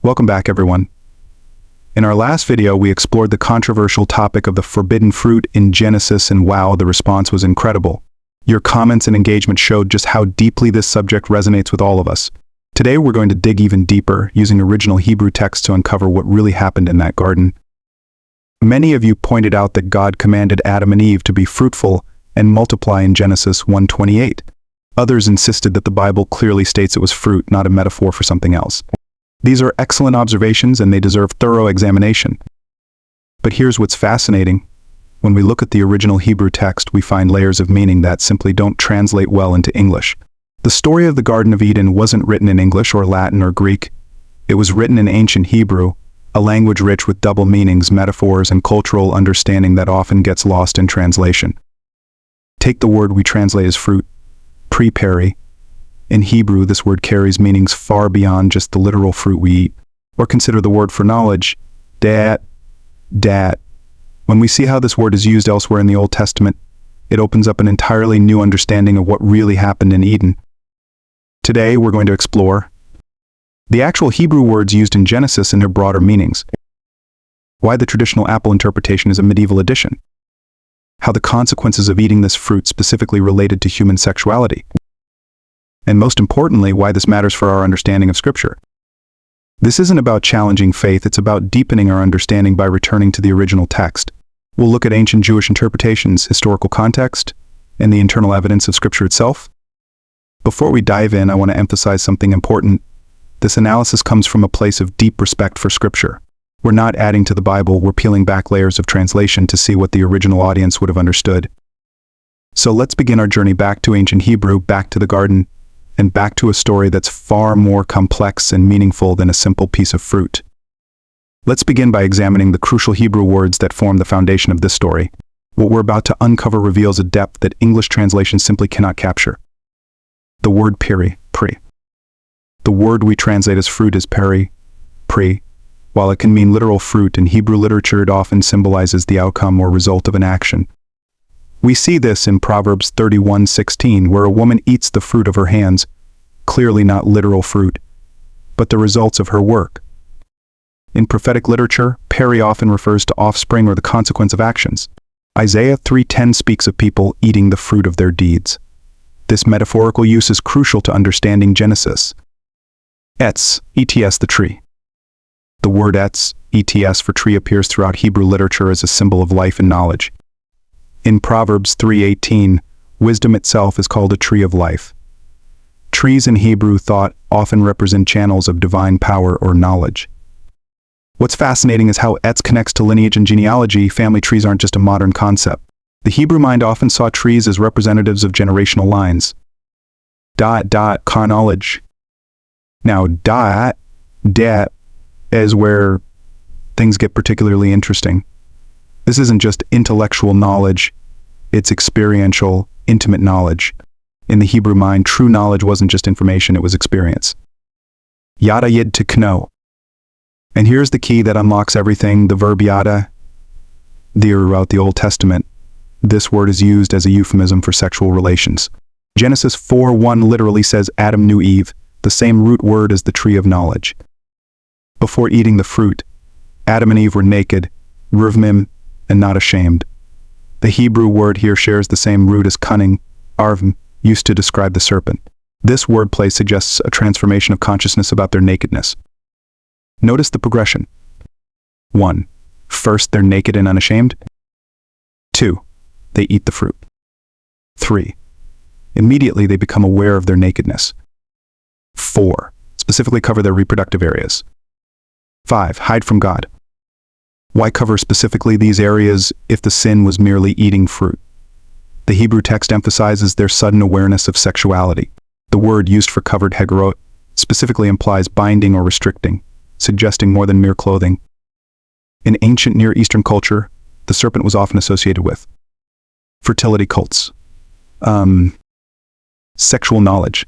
Welcome back, everyone. In our last video, we explored the controversial topic of the forbidden fruit in Genesis, and wow, the response was incredible. Your comments and engagement showed just how deeply this subject resonates with all of us. Today, we're going to dig even deeper, using original Hebrew text to uncover what really happened in that garden. Many of you pointed out that God commanded Adam and Eve to be fruitful and multiply in Genesis 1:28. Others insisted that the Bible clearly states it was fruit, not a metaphor for something else. These are excellent observations and they deserve thorough examination. But here's what's fascinating. When we look at the original Hebrew text, we find layers of meaning that simply don't translate well into English. The story of the Garden of Eden wasn't written in English or Latin or Greek. It was written in ancient Hebrew, a language rich with double meanings, metaphors, and cultural understanding that often gets lost in translation. Take the word we translate as fruit, peri. In Hebrew, this word carries meanings far beyond just the literal fruit we eat. Or consider the word for knowledge, dat. When we see how this word is used elsewhere in the Old Testament, it opens up an entirely new understanding of what really happened in Eden. Today, we're going to explore the actual Hebrew words used in Genesis and their broader meanings, why the traditional apple interpretation is a medieval addition, how the consequences of eating this fruit specifically related to human sexuality, and most importantly, why this matters for our understanding of Scripture. This isn't about challenging faith, it's about deepening our understanding by returning to the original text. We'll look at ancient Jewish interpretations, historical context, and the internal evidence of Scripture itself. Before we dive in, I want to emphasize something important. This analysis comes from a place of deep respect for Scripture. We're not adding to the Bible, we're peeling back layers of translation to see what the original audience would have understood. So let's begin our journey back to ancient Hebrew, back to the garden, and back to a story that's far more complex and meaningful than a simple piece of fruit. Let's begin by examining the crucial Hebrew words that form the foundation of this story. What we're about to uncover reveals a depth that English translation simply cannot capture. The word peri. The word we translate as fruit is peri. While it can mean literal fruit, in Hebrew literature it often symbolizes the outcome or result of an action. We see this in Proverbs 31:16, where a woman eats the fruit of her hands, clearly not literal fruit, but the results of her work. In prophetic literature, peri often refers to offspring or the consequence of actions. Isaiah 3:10 speaks of people eating the fruit of their deeds. This metaphorical use is crucial to understanding Genesis. Etz, the tree. The word etz, for tree, appears throughout Hebrew literature as a symbol of life and knowledge. In Proverbs 3:18, wisdom itself is called a tree of life. Trees in Hebrew thought often represent channels of divine power or knowledge. What's fascinating is how etz connects to lineage and genealogy. Family trees aren't just a modern concept. The Hebrew mind often saw trees as representatives of generational lines. Knowledge. Now, dat is where things get particularly interesting. This isn't just intellectual knowledge, it's experiential, intimate knowledge. In the Hebrew mind, true knowledge wasn't just information, it was experience. Yada yid, to know. And here's the key that unlocks everything, the verb yada. Throughout the Old Testament, this word is used as a euphemism for sexual relations. Genesis 4:1 literally says Adam knew Eve, the same root word as the tree of knowledge. Before eating the fruit, Adam and Eve were naked, ruvmim, and not ashamed. The Hebrew word here shares the same root as cunning, arvm, used to describe the serpent. This wordplay suggests a transformation of consciousness about their nakedness. Notice the progression. 1. First, they're naked and unashamed. 2. They eat the fruit. 3. Immediately, they become aware of their nakedness. 4. Specifically cover their reproductive areas. 5. Hide from God. Why cover specifically these areas if the sin was merely eating fruit? The Hebrew text emphasizes their sudden awareness of sexuality. The word used for covered hegerot specifically implies binding or restricting, suggesting more than mere clothing. In ancient Near Eastern culture, the serpent was often associated with fertility cults, sexual knowledge,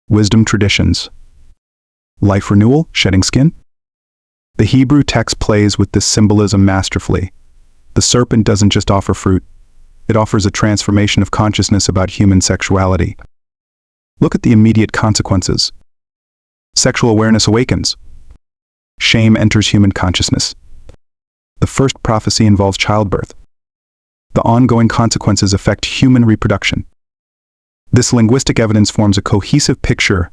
wisdom traditions, life renewal, shedding skin. The Hebrew text plays with this symbolism masterfully. The serpent doesn't just offer fruit, it offers a transformation of consciousness about human sexuality. Look at the immediate consequences. Sexual awareness awakens. shame enters human consciousness. The first prophecy involves childbirth. The ongoing consequences affect human reproduction. This linguistic evidence forms a cohesive picture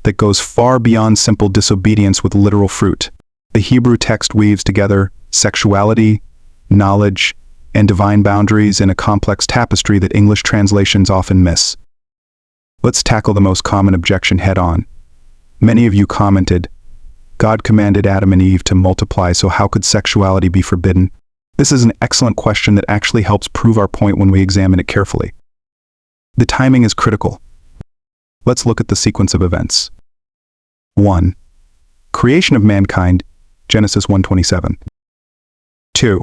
that goes far beyond simple disobedience with literal fruit. The Hebrew text weaves together sexuality, knowledge, and divine boundaries in a complex tapestry that English translations often miss. Let's tackle the most common objection head-on. Many of you commented, God commanded Adam and Eve to multiply, so how could sexuality be forbidden? This is an excellent question that actually helps prove our point when we examine it carefully. The timing is critical. Let's look at the sequence of events. 1. Creation of mankind, Genesis 1:27. 2.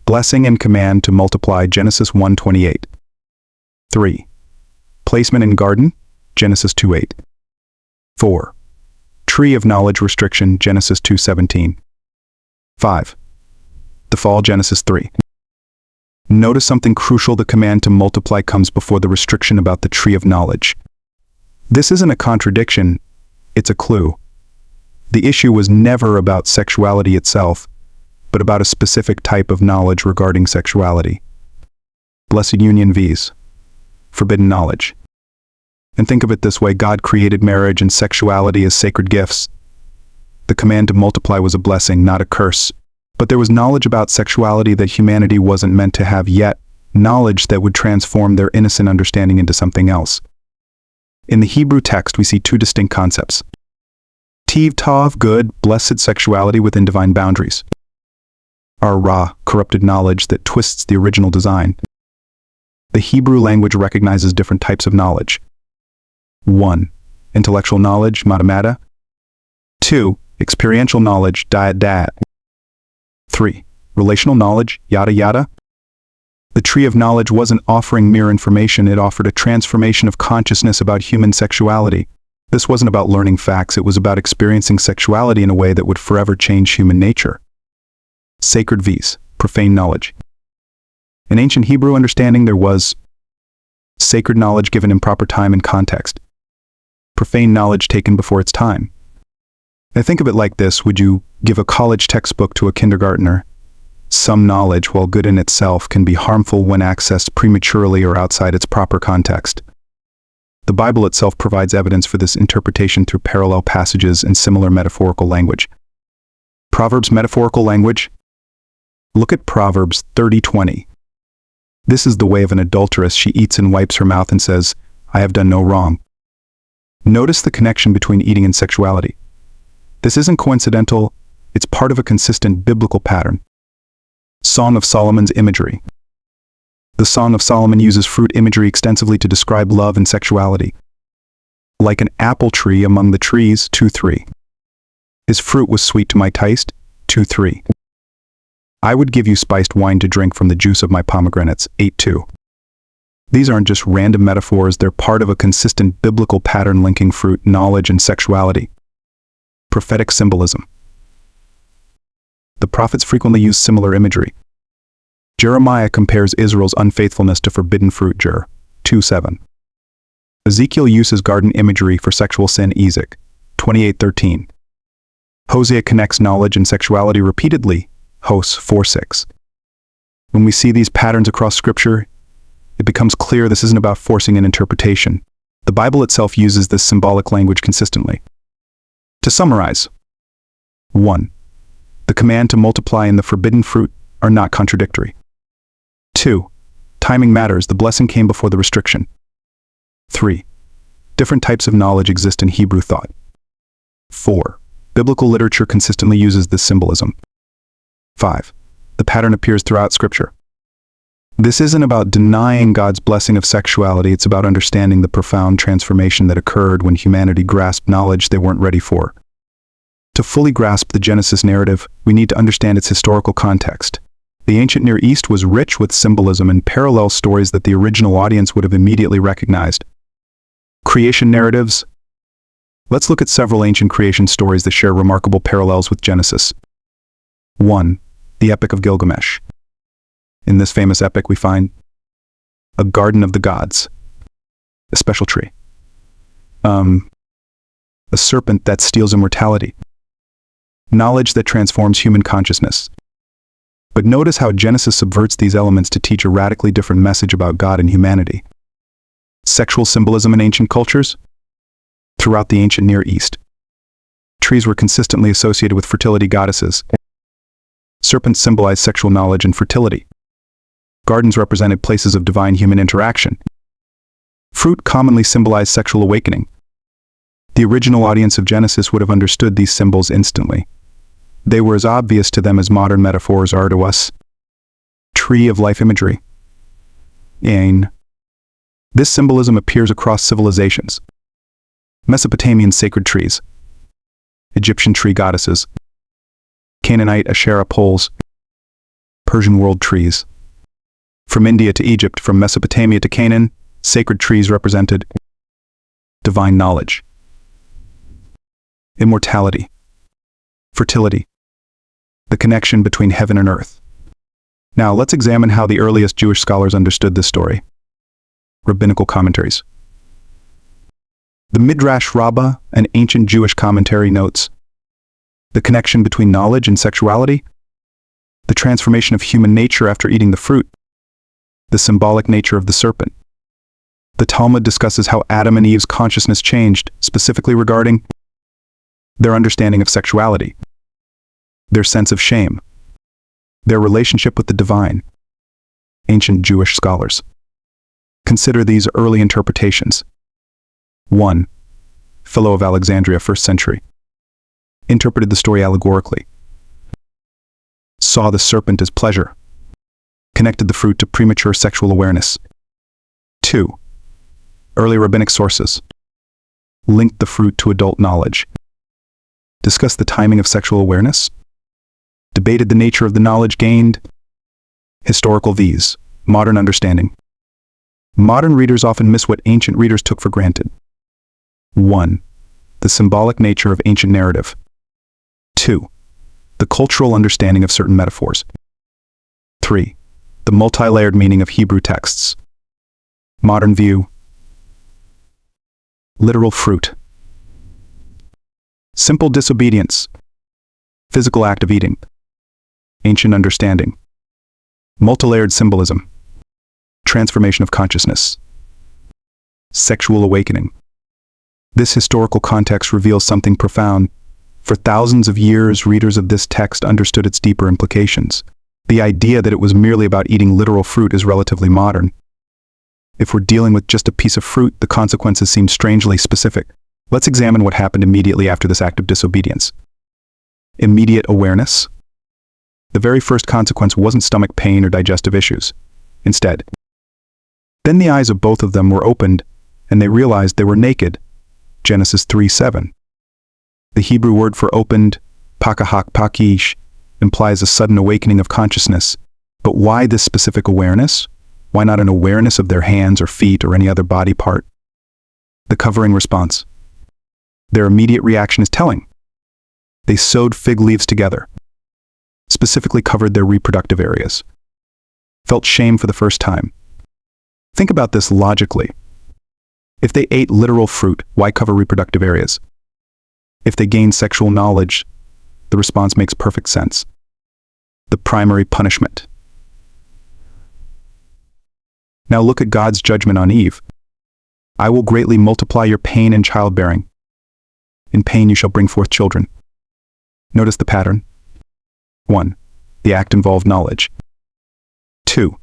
Blessing and command to multiply, Genesis 1:28. 3. Placement in garden, Genesis 2:8. 4. Tree of knowledge restriction, Genesis 2:17. 5. The fall, Genesis 3. Notice something crucial: the command to multiply comes before the restriction about the tree of knowledge. This isn't a contradiction, it's a clue. The issue was never about sexuality itself, but about a specific type of knowledge regarding sexuality. Blessed union vs. forbidden knowledge. And think of it this way: God created marriage and sexuality as sacred gifts. The command to multiply was a blessing, not a curse. But there was knowledge about sexuality that humanity wasn't meant to have yet, knowledge that would transform their innocent understanding into something else. In the Hebrew text, we see two distinct concepts. Tiv Tov, good, blessed sexuality within divine boundaries. Our Ra, corrupted knowledge that twists the original design. The Hebrew language recognizes different types of knowledge. 1. Intellectual knowledge, matamata. 2. Experiential knowledge, da'at. 3. Relational knowledge, yada yada. The tree of knowledge wasn't offering mere information, it offered a transformation of consciousness about human sexuality. This wasn't about learning facts, it was about experiencing sexuality in a way that would forever change human nature. Sacred vs. profane knowledge. In ancient Hebrew understanding, there was sacred knowledge given in proper time and context, profane knowledge taken before its time. Now think of it like this: would you give a college textbook to a kindergartner? Some knowledge, while good in itself, can be harmful when accessed prematurely or outside its proper context. The Bible itself provides evidence for this interpretation through parallel passages and similar metaphorical language. Proverbs metaphorical language. Look at Proverbs 30:20. This is the way of an adulteress: she eats and wipes her mouth and says, I have done no wrong. Notice the connection between eating and sexuality. This isn't coincidental, it's part of a consistent biblical pattern. Song of Solomon's imagery. The Song of Solomon uses fruit imagery extensively to describe love and sexuality. Like an apple tree among the trees, 2:3. His fruit was sweet to my taste, 2:3. I would give you spiced wine to drink from the juice of my pomegranates, 8:2. These aren't just random metaphors, they're part of a consistent biblical pattern linking fruit, knowledge, and sexuality. Prophetic symbolism. The prophets frequently use similar imagery. Jeremiah compares Israel's unfaithfulness to forbidden fruit, Jer. 2:7. Ezekiel uses garden imagery for sexual sin, Ezek. 28:13. Hosea connects knowledge and sexuality repeatedly, Hos 4:6. When we see these patterns across Scripture, it becomes clear this isn't about forcing an interpretation. The Bible itself uses this symbolic language consistently. To summarize, 1. The command to multiply and the forbidden fruit are not contradictory. 2. Timing matters, the blessing came before the restriction. 3. Different types of knowledge exist in Hebrew thought. 4. Biblical literature consistently uses this symbolism. 5. The pattern appears throughout Scripture. This isn't about denying God's blessing of sexuality, it's about understanding the profound transformation that occurred when humanity grasped knowledge they weren't ready for. To fully grasp the Genesis narrative, we need to understand its historical context. The ancient Near East was rich with symbolism and parallel stories that the original audience would have immediately recognized. Creation narratives. Let's look at several ancient creation stories that share remarkable parallels with Genesis. 1. The Epic of Gilgamesh. In this famous epic we find a garden of the gods, a special tree, a serpent that steals immortality, knowledge that transforms human consciousness. But notice how Genesis subverts these elements to teach a radically different message about God and humanity. Sexual symbolism in ancient cultures? Throughout the ancient Near East, trees were consistently associated with fertility goddesses. Serpents symbolized sexual knowledge and fertility. Gardens represented places of divine human interaction. Fruit commonly symbolized sexual awakening. The original audience of Genesis would have understood these symbols instantly. They were as obvious to them as modern metaphors are to us. Tree of life imagery. Ain. This symbolism appears across civilizations. Mesopotamian sacred trees. Egyptian tree goddesses. Canaanite Asherah poles. Persian world trees. From India to Egypt, from Mesopotamia to Canaan, sacred trees represented divine knowledge, immortality, fertility, the connection between heaven and earth. Now let's examine how the earliest Jewish scholars understood this story. Rabbinical commentaries. The Midrash Rabbah, an ancient Jewish commentary, notes the connection between knowledge and sexuality, the transformation of human nature after eating the fruit, the symbolic nature of the serpent. The Talmud discusses how Adam and Eve's consciousness changed, specifically regarding their understanding of sexuality, their sense of shame, their relationship with the divine. Ancient Jewish scholars. Consider these early interpretations. 1. Philo of Alexandria, 1st century. Interpreted the story allegorically. Saw the serpent as pleasure. Connected the fruit to premature sexual awareness. 2. Early rabbinic sources. Linked the fruit to adult knowledge. Discussed the timing of sexual awareness. Debated the nature of the knowledge gained. Historical views. Modern understanding. Modern readers often miss what ancient readers took for granted. 1. The symbolic nature of ancient narrative. 2. The cultural understanding of certain metaphors. 3. The multi-layered meaning of Hebrew texts. Modern view. Literal fruit. Simple disobedience. Physical act of eating. Ancient understanding. Multi-layered symbolism. Transformation of consciousness. Sexual awakening. This historical context reveals something profound. For thousands of years, readers of this text understood its deeper implications. The idea that it was merely about eating literal fruit is relatively modern. If we're dealing with just a piece of fruit, the consequences seem strangely specific. Let's examine what happened immediately after this act of disobedience. Immediate awareness. The very first consequence wasn't stomach pain or digestive issues. Instead, then the eyes of both of them were opened, and they realized they were naked. Genesis 3:7. The Hebrew word for opened, pakahak pakish, implies a sudden awakening of consciousness. But why this specific awareness? Why not an awareness of their hands or feet or any other body part? The covering response. Their immediate reaction is telling. They sewed fig leaves together, specifically covered their reproductive areas. Felt shame for the first time. Think about this logically. If they ate literal fruit, why cover reproductive areas? If they gained sexual knowledge, the response makes perfect sense. The primary punishment. Now look at God's judgment on Eve. I will greatly multiply your pain in childbearing. In pain you shall bring forth children. Notice the pattern. 1. The act involved knowledge. 2.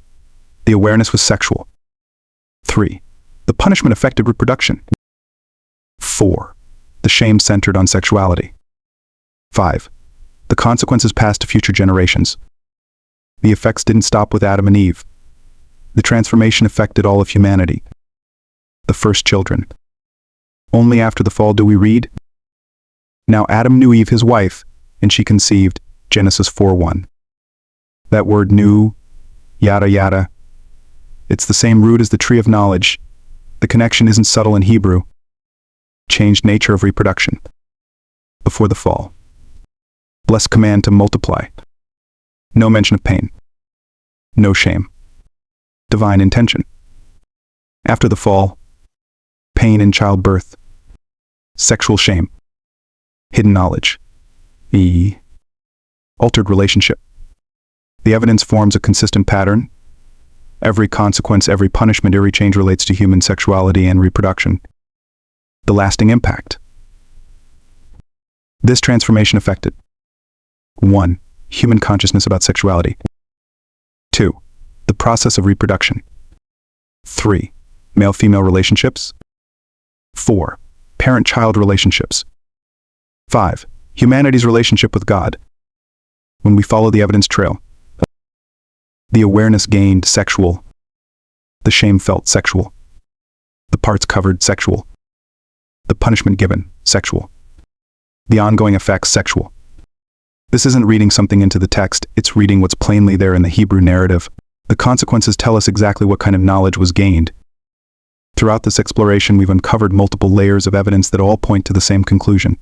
The awareness was sexual. 3. The punishment affected reproduction. 4. The shame centered on sexuality. 5. The consequences passed to future generations. The effects didn't stop with Adam and Eve. The transformation affected all of humanity. The first children. Only after the fall do we read, now Adam knew Eve his wife, and she conceived, Genesis 4:1. That word knew, yada yada, it's the same root as the tree of knowledge. The connection isn't subtle in Hebrew. Changed nature of reproduction. Before the fall. Blessed command to multiply. No mention of pain. No shame. Divine intention. After the fall. Pain in childbirth. Sexual shame. Hidden knowledge. E. Altered relationship. The evidence forms a consistent pattern. Every consequence, every punishment, every change relates to human sexuality and reproduction. The lasting impact. This transformation affected 1. Human consciousness about sexuality. 2. The process of reproduction. 3. Male-female relationships. 4. Parent-child relationships. 5. Humanity's relationship with God. When we follow the evidence trail, the awareness gained, sexual. The shame felt, sexual. The parts covered, sexual. The punishment given, sexual. The ongoing effects, sexual. This isn't reading something into the text, it's reading what's plainly there in the Hebrew narrative. The consequences tell us exactly what kind of knowledge was gained. Throughout this exploration, we've uncovered multiple layers of evidence that all point to the same conclusion.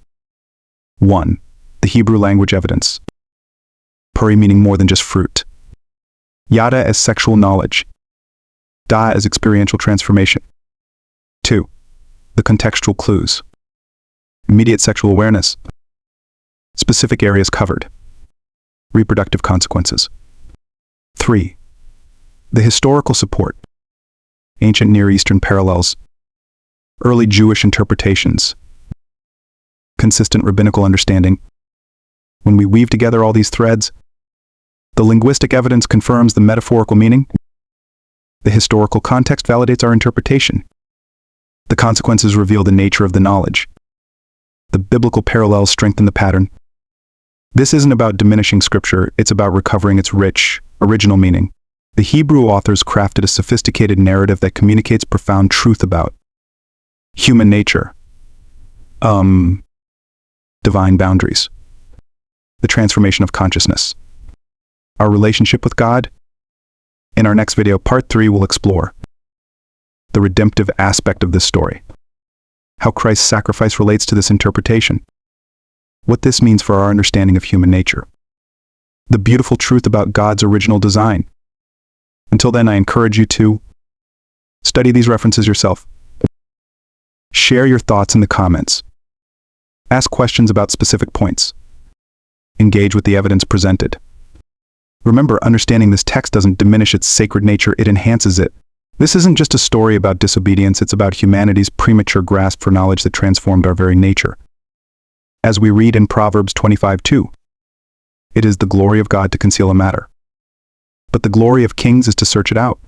1. The Hebrew language evidence. Peri meaning more than just fruit. Yada as sexual knowledge. Da as experiential transformation. 2. The contextual clues. Immediate sexual awareness. Specific areas covered. Reproductive consequences. 3. The historical support. Ancient Near Eastern parallels. Early Jewish interpretations. Consistent rabbinical understanding. When we weave together all these threads, the linguistic evidence confirms the metaphorical meaning. The historical context validates our interpretation. The consequences reveal the nature of the knowledge. The biblical parallels strengthen the pattern. This isn't about diminishing scripture, it's about recovering its rich, original meaning. The Hebrew authors crafted a sophisticated narrative that communicates profound truth about human nature, divine boundaries, the transformation of consciousness, our relationship with God. In our next video, part 3, we'll explore the redemptive aspect of this story, how Christ's sacrifice relates to this interpretation, what this means for our understanding of human nature, the beautiful truth about God's original design. Until then, I encourage you to study these references yourself. Share your thoughts in the comments. Ask questions about specific points. Engage with the evidence presented. Remember, understanding this text doesn't diminish its sacred nature, it enhances it. This isn't just a story about disobedience, it's about humanity's premature grasp for knowledge that transformed our very nature. As we read in Proverbs 25:2, it is the glory of God to conceal a matter, but the glory of kings is to search it out.